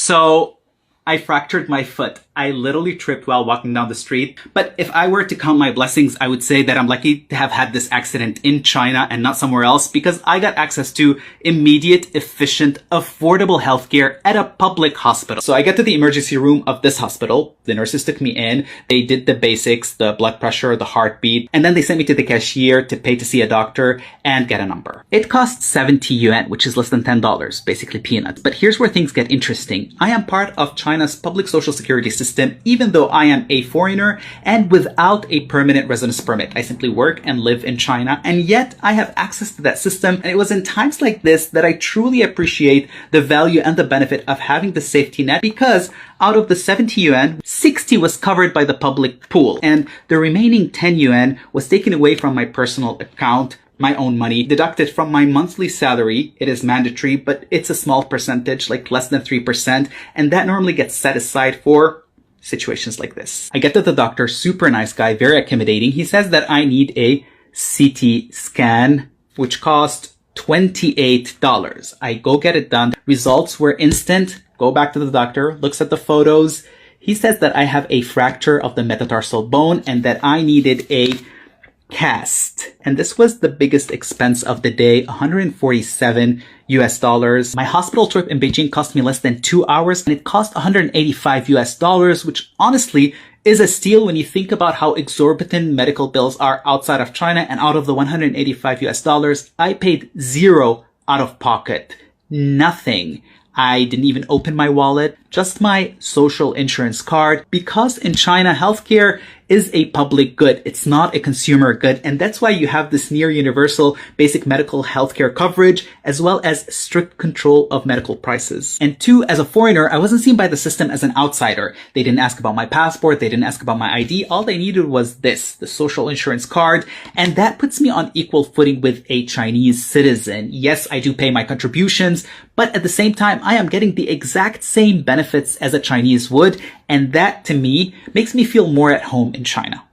So I fractured my foot. I literally tripped while walking down the street. But if I were to count my blessings, I would say that I'm lucky to have had this accident in China and not somewhere else because I got access to immediate, efficient, affordable healthcare at a public hospital. So I get to the emergency room of this hospital. The nurses took me in. They did the basics, the blood pressure, the heartbeat, and then they sent me to the cashier to pay to see a doctor and get a number. It cost 70 yuan, which is less than $10, basically peanuts. But here's where things get interesting. I am part of China's public social security system, even though I am a foreigner and without a permanent residence permit. I simply work and live in China, and yet I have access to that system. And it was in times like this that I truly appreciate the value and the benefit of having the safety net, because out of the 70 yuan, 60 was covered by the public pool, and the remaining 10 yuan was taken away from my personal account, my own money, deducted from my monthly salary. It is mandatory, but it's a small percentage, like less than 3%. And that normally gets set aside for situations like this. I get to the doctor, super nice guy, very accommodating. He says that I need a CT scan, which cost $28. I go get it done. Results were instant. Go back to the doctor, looks at the photos. He says that I have a fracture of the metatarsal bone and that I needed a cast. And this was the biggest expense of the day, 147 US dollars. My hospital trip in Beijing cost me less than 2 hours, and it cost 185 US dollars, which honestly is a steal when you think about how exorbitant medical bills are outside of China. And out of the 185 US dollars, I paid zero out of pocket. Nothing. I didn't even open my wallet, just my social insurance card, because in China, healthcare is a public good. It's not a consumer good. And that's why you have this near universal basic medical healthcare coverage, as well as strict control of medical prices. And two, as a foreigner, I wasn't seen by the system as an outsider. They didn't ask about my passport. They didn't ask about my ID. All they needed was this, the social insurance card. And that puts me on equal footing with a Chinese citizen. Yes, I do pay my contributions, but at the same time, I am getting the exact same benefits as a Chinese would. And that, to me, makes me feel more at home in China.